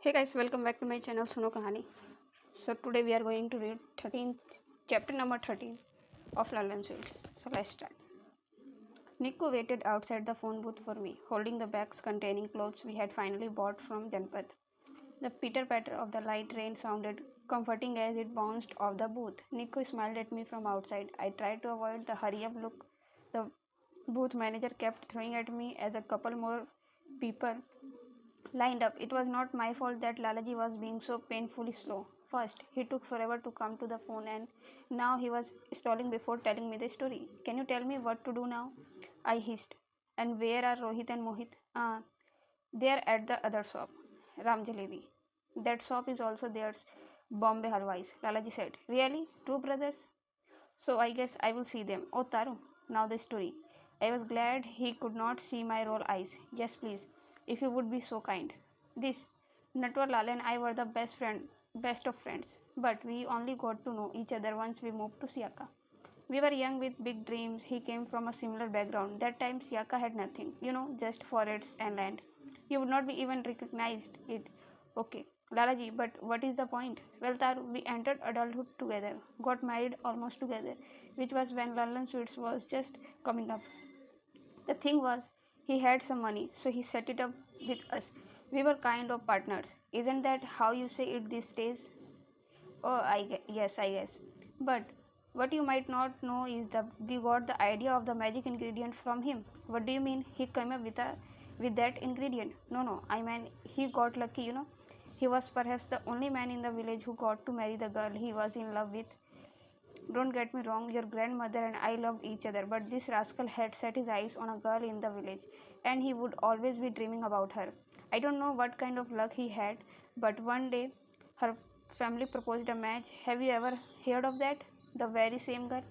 Hey guys, welcome back to my channel Suno Kahani. So today we are going to read 13th chapter number 13 of Lallan Sweets. So let's start. Niku waited outside the phone booth for me, holding the bags containing clothes we had finally bought from Janpat. The pitter patter of the light rain sounded comforting as it bounced off the booth. Niku smiled at me from outside. I tried to avoid the hurry up look the booth manager kept throwing at me as a couple more people lined up. It was not my fault that Lalaji was being so painfully slow. First, he took forever to come to the phone, and now he was stalling before telling me the story. Can you tell me what to do now? I hissed. And where are Rohit and Mohit? They are at the other shop, Ram Jalebi. That shop is also theirs, Bombay Halwais, Lalaji said. Really? Two brothers? So I guess I will see them. Oh, Taru, now the story. I was glad he could not see my roll eyes. Yes, please, if you would be so kind. This Natwar Lal and I were the best of friends, but we only got to know each other once we moved to Siaka. We were young with big dreams. He came from a similar background. That time Siaka had nothing, just forests and land. You would not be even recognized it. Okay, Lalaji, but what is the point? Well, Taru, we entered adulthood together, got married almost together, which was when Lallan Sweets was just coming up. The thing was, he had some money, so he set it up with us. We were kind of partners. Isn't that how you say it these days? Oh, yes, I guess. But what you might not know is that we got the idea of the magic ingredient from him. What do you mean? He came up with that ingredient? No. I mean, he got lucky. He was perhaps the only man in the village who got to marry the girl he was in love with. Don't get me wrong, your grandmother and I loved each other, but this rascal had set his eyes on a girl in the village, and he would always be dreaming about her. I don't know what kind of luck he had, but one day her family proposed a match. Have you ever heard of that? The very same girl?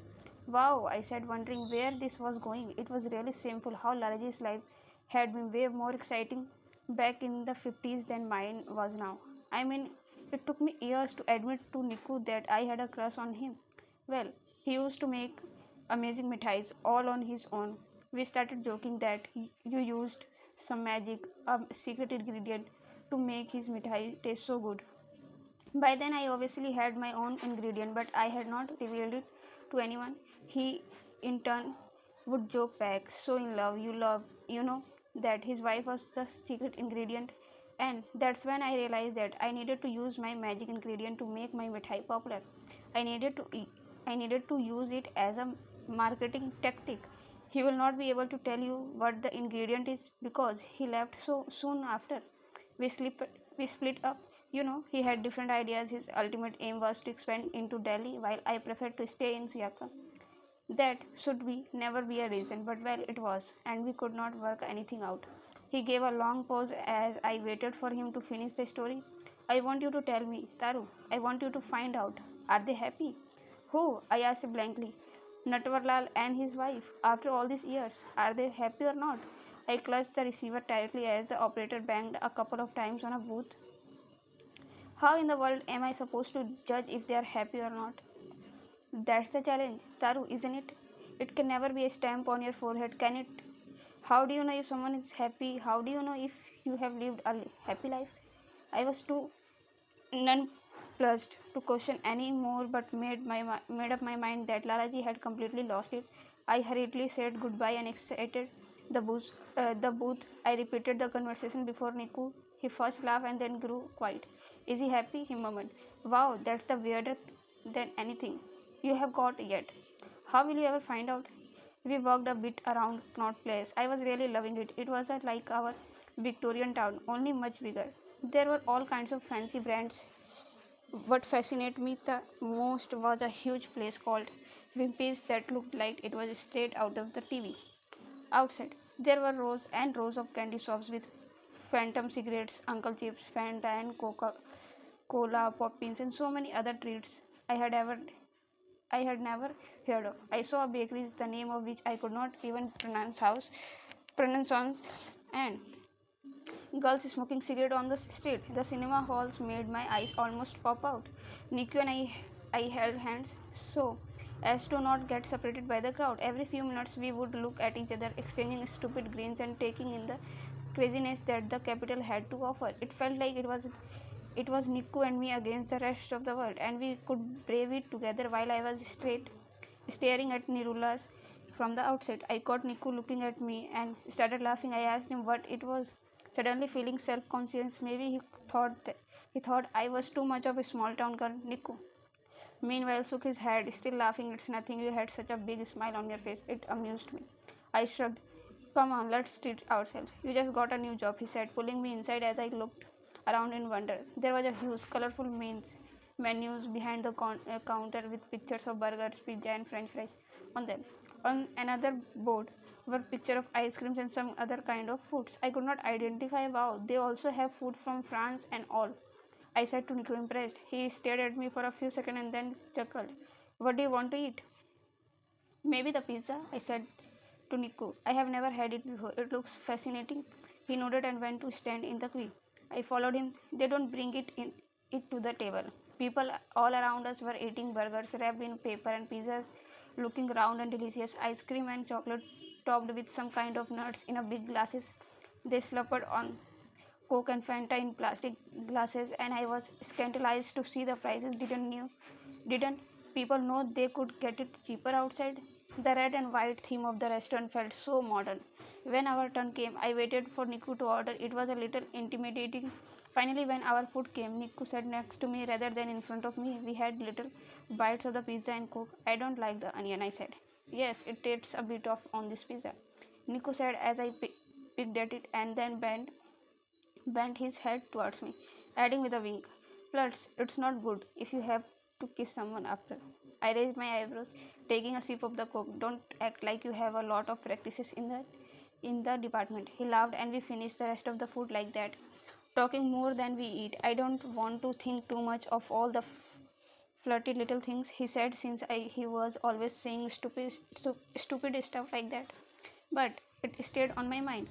Wow, I said, wondering where this was going. It was really shameful how Lalaji's life had been way more exciting back in the 50s than mine was now. I mean, it took me years to admit to Niku that I had a crush on him. Well, he used to make amazing mithais all on his own. We started joking that you used some magic, a secret ingredient, to make his mithai taste so good. By then, I obviously had my own ingredient, but I had not revealed it to anyone. He, in turn, would joke back, so in love, that his wife was the secret ingredient. And that's when I realized that I needed to use my magic ingredient to make my mithai popular. I needed to eat. I needed to use it as a marketing tactic. He will not be able to tell you what the ingredient is because he left so soon after. We slip, we split up. He had different ideas. His ultimate aim was to expand into Delhi while I preferred to stay in Siaka. That should be never be a reason, but well, it was, and we could not work anything out. He gave a long pause as I waited for him to finish the story. I want you to tell me, Taru. I want you to find out. Are they happy? Who? I asked blankly. Natwarlal and his wife. After all these years, are they happy or not? I clutched the receiver tightly as the operator banged a couple of times on a booth. How in the world am I supposed to judge if they are happy or not? That's the challenge, Taru, isn't it? It can never be a stamp on your forehead, can it? How do you know if someone is happy? How do you know if you have lived a happy life? I was too nonplussed to question any more, but made up my mind that Lalaji had completely lost it. I hurriedly said goodbye and exited the booth. I repeated the conversation before Niku. He first laughed and then grew quiet. Is he happy? He murmured. Wow, that's the weirder than anything you have got yet. How will you ever find out? We walked a bit around Knot Place. I was really loving it. It was like our Victorian town, only much bigger. There were all kinds of fancy brands. What fascinated me the most was a huge place called Wimpy's that looked like it was straight out of the TV. Outside, there were rows and rows of candy shops with phantom cigarettes, Uncle Chips, Fanta, and Coca Cola, Poppins, and so many other treats I had never heard of. I saw a bakery, the name of which I could not even pronounce, and girls smoking cigarette on the street. The cinema halls made my eyes almost pop out. Niku and I held hands so as to not get separated by the crowd. Every few minutes we would look at each other, exchanging stupid grins and taking in the craziness that the capital had to offer. It felt like it was Niku and me against the rest of the world, and we could brave it together. While I was staring at Nirula's from the outside, I caught Niku looking at me and started laughing. I asked him what it was. Suddenly feeling self-conscious, maybe he thought I was too much of a small-town girl. Niku, meanwhile, shook his head, still laughing. It's nothing. You had such a big smile on your face. It amused me. I shrugged. Come on, let's treat ourselves. You just got a new job, he said, pulling me inside as I looked around in wonder. There was a huge, colorful menus behind the counter with pictures of burgers, pizza, and french fries on them. On another board were pictures of ice creams and some other kind of foods. I could not identify. Wow, they also have food from France and all. I said to Nico, impressed. He stared at me for a few seconds and then chuckled. What do you want to eat? Maybe the pizza, I said to Nico. I have never had it before. It looks fascinating. He nodded and went to stand in the queue. I followed him. They don't bring it to the table. People all around us were eating burgers wrapped in paper and pizzas looking round and delicious. Ice cream and chocolate topped with some kind of nuts in a big glasses. They slurped on Coke and Fanta in plastic glasses, and I was scandalized to see the prices. Didn't people know they could get it cheaper outside? The red and white theme of the restaurant felt so modern. When our turn came, I waited for Niku to order. It was a little intimidating. Finally, when our food came, Niku sat next to me rather than in front of me. We had little bites of the pizza and Coke. I don't like the onion, I said. Yes, it tastes a bit off on this pizza, Niku said as I picked at it and then bent his head towards me, adding with a wink, Plus, it's not good if you have to kiss someone after. I raised my eyebrows, taking a sip of the coke. Don't act like you have a lot of practices in the department. He laughed and we finished the rest of the food like that, talking more than we eat. I don't want to think too much of all the flirty little things he said since he was always saying stupid stuff like that. But it stayed on my mind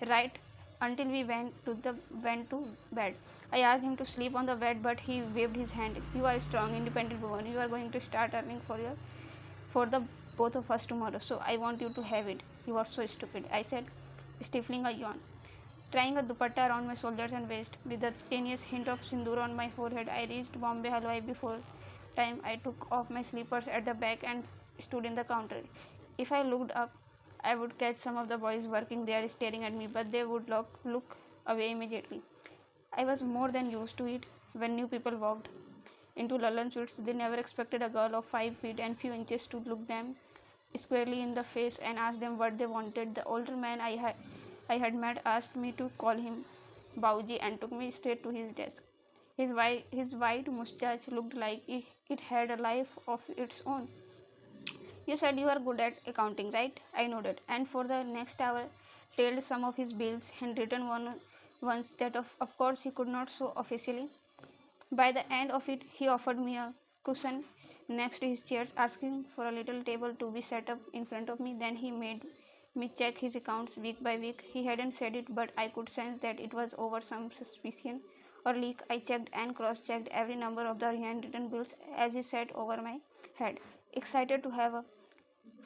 right until we went to bed. I asked him to sleep on the bed, but he waved his hand. You are a strong, independent woman. You are going to start earning for the both of us tomorrow. So I want you to have it. You are so stupid, I said, stifling a yawn. Trying a dupatta around my shoulders and waist, with a tiniest hint of sindoor on my forehead, I reached Bombay Halwai before time. I took off my slippers at the back and stood in the counter. If I looked up, I would catch some of the boys working there staring at me, but they would look away immediately. I was more than used to it. When new people walked into Lallan suits, they never expected a girl of 5 feet and few inches to look them squarely in the face and ask them what they wanted. The older man I had met asked me to call him Bauji and took me straight to his desk. His white mustache looked like it had a life of its own. You said you are good at accounting, right? I nodded, and for the next hour, tailed some of his bills and written ones that, of course, he could not show officially. By the end of it, he offered me a cushion next to his chairs, asking for a little table to be set up in front of me. Then he made me check his accounts week by week. He hadn't said it, but I could sense that it was over some suspicion or leak. I checked and cross checked every number of the handwritten bills as he sat over my head, excited to have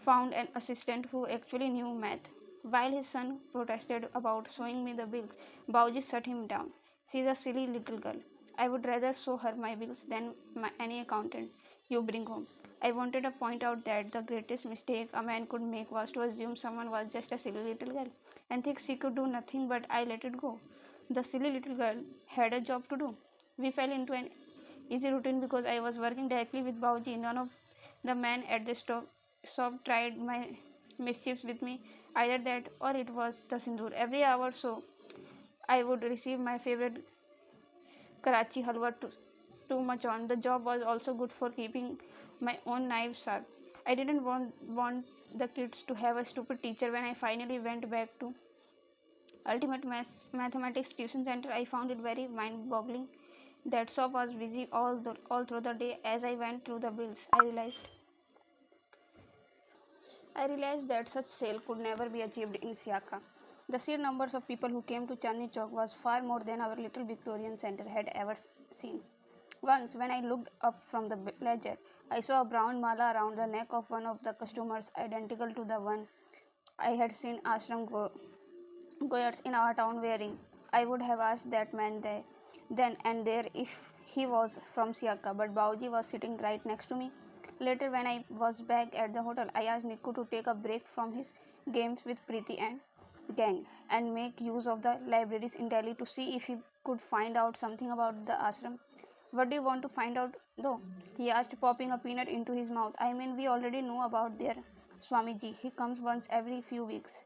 found an assistant who actually knew math. While his son protested about showing me the bills, Bauji shut him down. She's a silly little girl. I would rather show her my bills than any accountant you bring home. I wanted to point out that the greatest mistake a man could make was to assume someone was just a silly little girl and think she could do nothing, but I let it go. The silly little girl had a job to do. We fell into an easy routine because I was working directly with Bauji. None of the men at the shop tried my mischiefs with me. Either that or it was the sindoor. Every hour or so, I would receive my favorite Karachi halwa too much on. The job was also good for keeping my own knives sharp. I didn't want the kids to have a stupid teacher. When I finally went back to Ultimate Mathematics Tuition Center, I found it very mind-boggling. That shop was busy all through the day. As I went through the bills, I realized that such sale could never be achieved in Siaka. The sheer numbers of people who came to Chandni Chowk was far more than our little Victorian Centre had ever seen. Once, when I looked up from the ledger, I saw a brown mala around the neck of one of the customers, identical to the one I had seen Ashram goyards in our town wearing. I would have asked that man there, then and there if he was from Siaka, but Bauji was sitting right next to me. Later, when I was back at the hotel, I asked Niku to take a break from his games with Preeti and gang and make use of the libraries in Delhi to see if he could find out something about the ashram. What do you want to find out though? He asked, popping a peanut into his mouth. I mean, we already know about their Swamiji. He comes once every few weeks.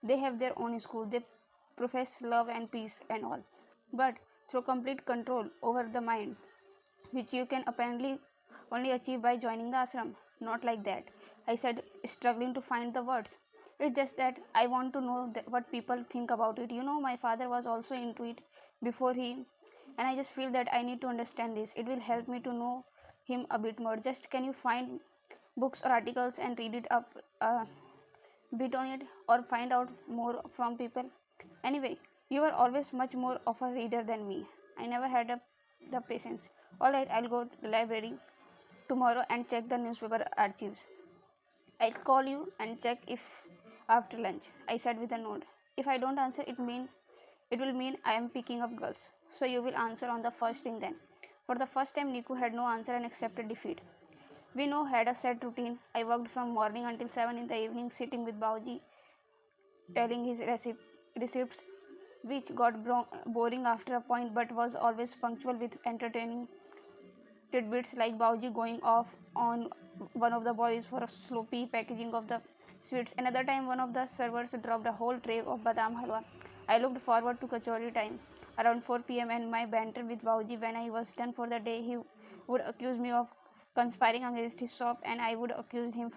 They have their own school. They profess love and peace and all. But through complete control over the mind, which you can apparently only achieve by joining the ashram. Not like that, I said, struggling to find the words. It's just that I want to know what people think about it. You know, my father was also into it before he, and I just feel that I need to understand this. It will help me to know him a bit more. Just can you find books or articles and read it up a bit on it, or find out more from people? Anyway, you are always much more of a reader than me. I never had the patience. Alright, I'll go to the library tomorrow and check the newspaper archives. I'll call you and check if after lunch, I said with a nod. If I don't answer, it will mean I am picking up girls. So you will answer on the first ring then. For the first time, Niku had no answer and accepted defeat. We now had a set routine. I worked from morning until 7 in the evening, sitting with Bauji, telling his receipts, which got boring after a point but was always punctual with entertaining tidbits like Bauji going off on one of the boys for a sloppy packaging of the sweets. Another time, one of the servers dropped a whole tray of badam halwa. I looked forward to kachori time around 4 p.m. and my banter with Bauji. When I was done for the day, he would accuse me of conspiring against his shop, and I would accuse him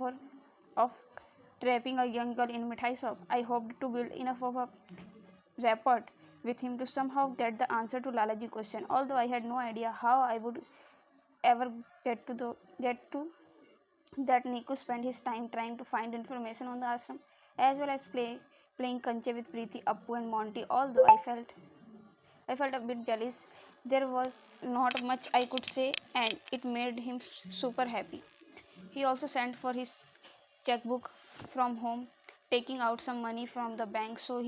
of trapping a young girl in mithai shop. I hoped to build enough of a rapport with him to somehow get the answer to Lalaji question, although I had no idea how I would ever get to that. Niku spent his time trying to find information on the ashram as well as playing kanche with Preeti, Appu and Monty. Although I felt a bit jealous, there was not much I could say, and it made him super happy. He also sent for his checkbook from home, taking out some money from the bank so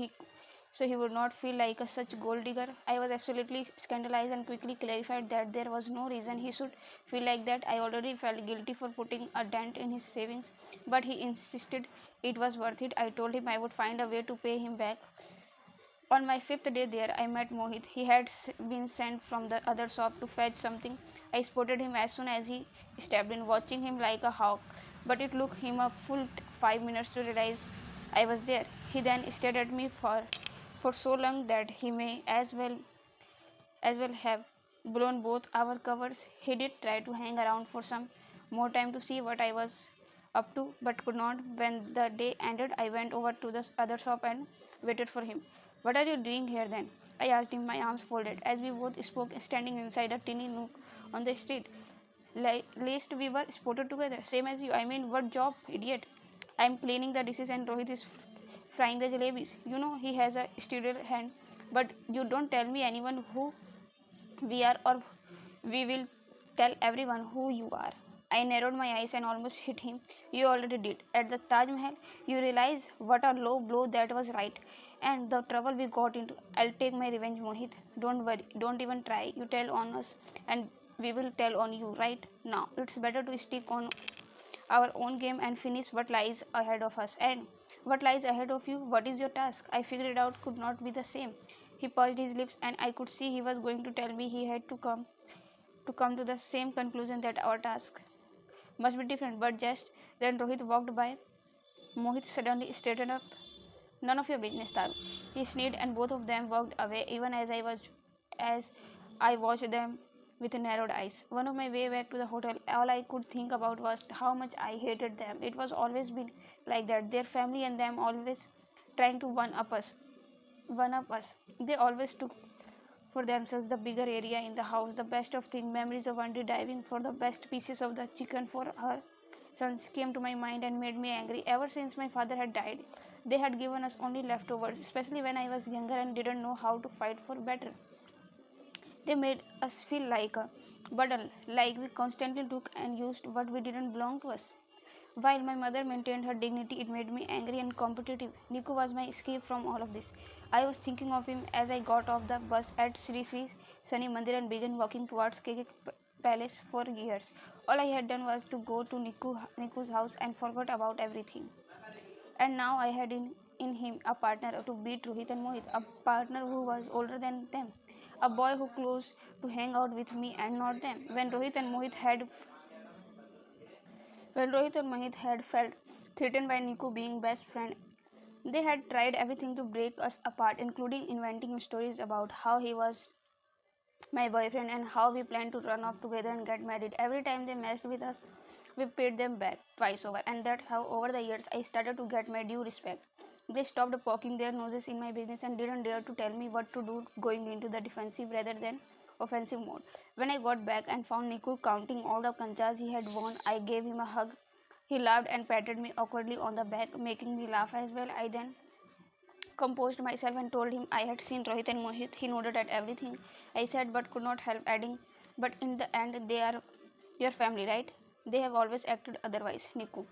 he would not feel like such gold digger. I was absolutely scandalized and quickly clarified that there was no reason he should feel like that. I already felt guilty for putting a dent in his savings, but he insisted it was worth it. I told him I would find a way to pay him back. On my fifth day there, I met Mohit. He had been sent from the other shop to fetch something. I spotted him as soon as he stepped in, watching him like a hawk, but it took him a full 5 minutes to realize I was there. He then stared at me for so long that he may as well have blown both our covers. He did try to hang around for some more time to see what I was up to, but could not. When the day ended, I went over to the other shop and waited for him. What are you doing here then? I asked him, my arms folded, as we both spoke, standing inside a tiny nook on the street. Lest we were spotted together, same as you. I mean, what job, idiot? I'm cleaning the dishes and Rohit is frying the jalebis. You know, he has a steady hand, but you don't tell me anyone who we are, or we will tell everyone who you are. I narrowed my eyes and almost hit him. You already did. At the Taj Mahal, you realize what a low blow that was, right? And the trouble we got into. I'll take my revenge, Mohit. Don't worry. Don't even try. You tell on us, and we will tell on you, right? Now, it's better to stick on our own game and finish what lies ahead of us. And what lies ahead of you? What is your task? I figured it out could not be the same. He pursed his lips, and I could see he was going to tell me he had to come to the same conclusion, that our task must be different. But just then Rohit walked by. Mohit suddenly straightened up. None of your business, Taru. He sneered, and both of them walked away, even as I watched them with narrowed eyes. On my way back to the hotel, all I could think about was how much I hated them. It was always been like that. Their family and them always trying to one up us. They always took for themselves the bigger area in the house, the best of things. Memories of Auntie diving for the best pieces of the chicken for her sons came to my mind and made me angry. Ever since my father had died, they had given us only leftovers, especially when I was younger and didn't know how to fight for better. They made us feel like a burden, like we constantly took and used what we didn't belong to us. While my mother maintained her dignity, it made me angry and competitive. Niku was my escape from all of this. I was thinking of him as I got off the bus at Sri Sri Sani Mandir and began walking towards KK Palace for years. All I had done was to go to Niku's house and forgot about everything. And now I had in him a partner to beat Rohit and Mohit, a partner who was older than them, a boy who close to hang out with me and not them. When Rohit and Mohit had felt threatened by Niku being best friend, they had tried everything to break us apart, including inventing stories about how he was my boyfriend and how we planned to run off together and get married. Every time they messed with us, we paid them back twice over, and that's how over the years I started to get my due respect. They stopped poking their noses in my business and didn't dare to tell me what to do, going into the defensive rather than offensive mode. When I got back and found Niku counting all the kanchas he had won, I gave him a hug. He laughed and patted me awkwardly on the back, making me laugh as well. I then composed myself and told him I had seen Rohit and Mohit. He nodded at everything I said but could not help adding, "But in the end, they are your family, right? They have always acted otherwise, Niku.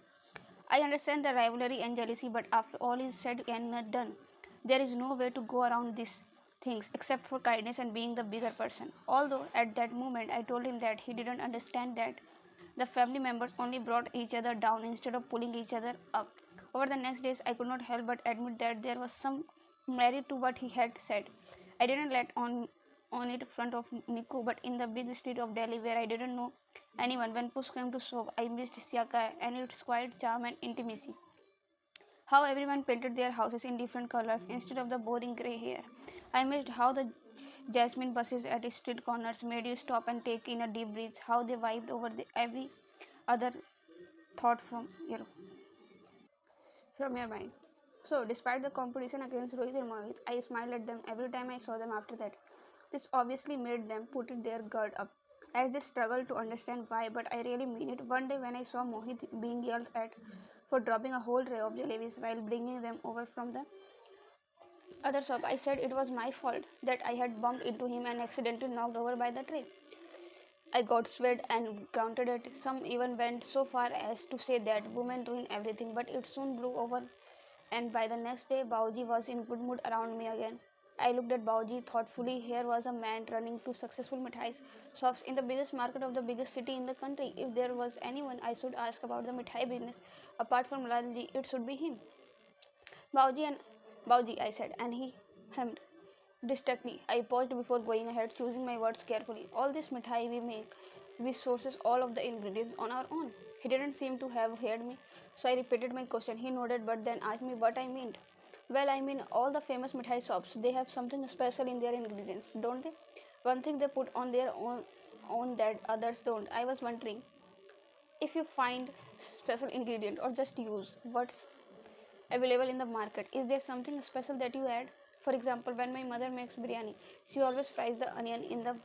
I understand the rivalry and jealousy, but after all is said and done, there is no way to go around these things except for kindness and being the bigger person." Although at that moment I told him that he didn't understand that the family members only brought each other down instead of pulling each other up. Over the next days, I could not help but admit that there was some merit to what he had said. I didn't let on it in front of Niku, but in the big street of Delhi where I didn't know anyone, when push came to shove, I missed Siaka and its quiet charm and intimacy. How everyone painted their houses in different colors instead of the boring grey hair. I missed how the jasmine buses at street corners made you stop and take in a deep breath, how they vibed over every other thought from your mind. So, despite the competition against Rohit and Mohit, I smiled at them every time I saw them after that. This obviously made them put their guard up as they struggled to understand why, but I really mean it. One day, when I saw Mohit being yelled at for dropping a whole tray of jalebis while bringing them over from the other shop, I said it was my fault that I had bumped into him and accidentally knocked over by the tray. I got swayed and counted it. Some even went so far as to say that women ruin everything, but it soon blew over, and by the next day, Bauji was in good mood around me again. I looked at Bauji thougtfully. Here was a man running two successful mithai shops in the biggest market of the biggest city in the country. If there was anyone I should ask about the mithai business, apart from Lalji, it should be him. Bauji, I said, and he hemmed. Distractedly, I paused before going ahead, choosing my words carefully. All this mithai we make, we sources all of the ingredients on our own. He didn't seem to have heard me, so I repeated my question. He nodded, but then asked me what I meant. Well, I mean, all the famous mithai shops, they have something special in their ingredients, don't they? One thing they put on their own that others don't. I was wondering if you find special ingredient or just use what's available in the market. Is there something special that you add? For example, when my mother makes biryani, she always fries the onion in the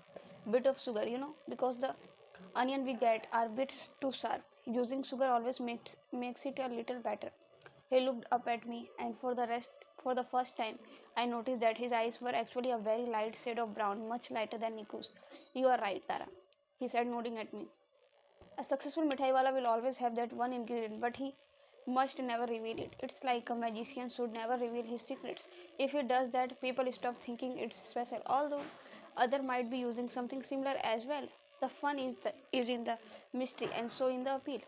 bit of sugar, because the onion we get are bits too sharp. Using sugar always makes it a little better. He looked up at me, and for the first time, I noticed that his eyes were actually a very light shade of brown, much lighter than Niku's. "You are right, Tara," he said, nodding at me. "A successful mithai wala will always have that one ingredient, but he must never reveal it. It's like a magician should never reveal his secrets. If he does that, people stop thinking it's special. Although other might be using something similar as well. The fun is in the mystery and so in the appeal."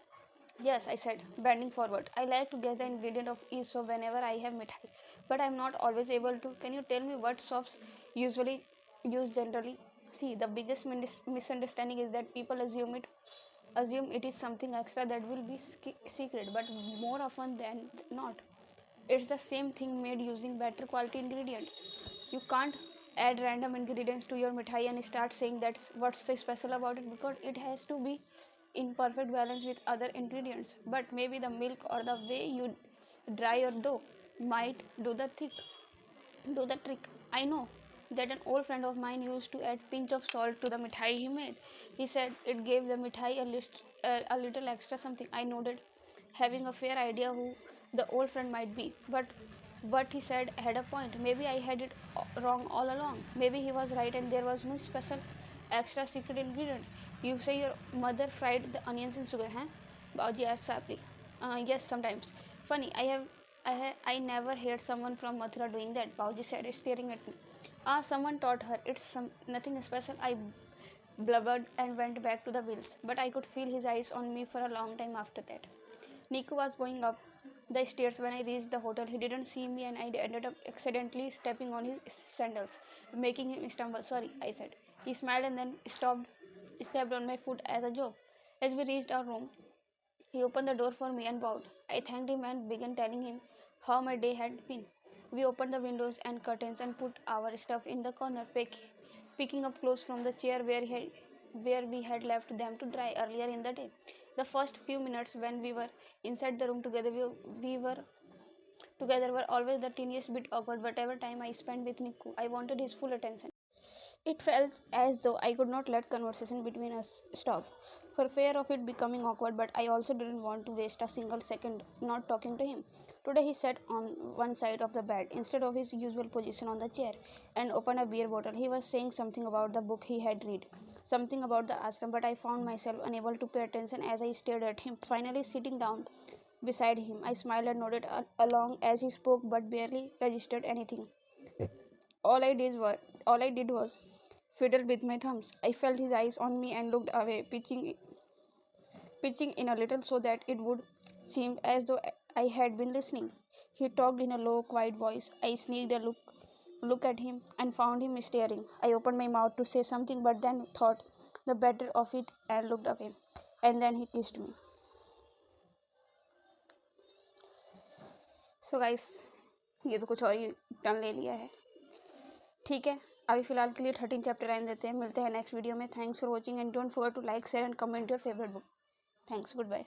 "Yes," I said, bending forward. "I like to guess the ingredient of each so whenever I have mithai, but I'm not always able to. Can you tell me what shops usually use generally?" See, the biggest misunderstanding is that people assume it is something extra that will be secret, but more often than not, it's the same thing made using better quality ingredients. You can't add random ingredients to your mithai and start saying that's what's so special about it, because it has to be in perfect balance with other ingredients. But maybe the milk or the way you dry your dough might do the trick. I know that an old friend of mine used to add pinch of salt to the mithai he made. He said it gave the mithai a little extra something. I nodded, having a fair idea who the old friend might be. But what he said had a point. Maybe I had it wrong all along. Maybe he was right and there was no special extra secret ingredient. "You say your mother fried the onions in sugar, huh?" Bauji asked sharply. Yes, sometimes. Funny, I never heard someone from Mathura doing that. Pauji said, staring at me. Someone taught her. Nothing special. I blubbered and went back to the wheels, but I could feel his eyes on me for a long time after that. Niku was going up the stairs when I reached the hotel. He didn't see me, and I ended up accidentally stepping on his sandals, making him stumble. Sorry, I said. He smiled and then stepped on my foot as a joke. As we reached our room, he opened the door for me and bowed. I thanked him and began telling him how my day had been. We opened the windows and curtains and put our stuff in the corner, picking up clothes from the chair where we had left them to dry earlier in the day. The first few minutes when we were inside the room together, were always the teeniest bit awkward. Whatever time I spent with Niku, I wanted his full attention. It felt as though I could not let conversation between us stop, for fear of it becoming awkward, but I also didn't want to waste a single second not talking to him. Today he sat on one side of the bed instead of his usual position on the chair and opened a beer bottle. He was saying something about the book he had read, something about the ashram, but I found myself unable to pay attention as I stared at him. Finally, sitting down beside him, I smiled and nodded along as he spoke, but barely registered anything. All I did was fiddle with my thumbs. I felt his eyes on me and looked away, pitching in a little so that it would seem as though I had been listening. He talked in a low, quiet voice. I sneaked a look at him and found him staring. I opened my mouth to say something but then thought the better of it and looked away. And then he kissed me. So guys, ये तो कुछ और ही turn ले लिया है. ठीक है, अभी फ़िलहाल के लिए 13 चैप्टर रहने देते हैं. मिलते हैं नेक्स्ट वीडियो में. Thanks for watching and don't forget to like share and comment your favourite book. Thanks. Good bye.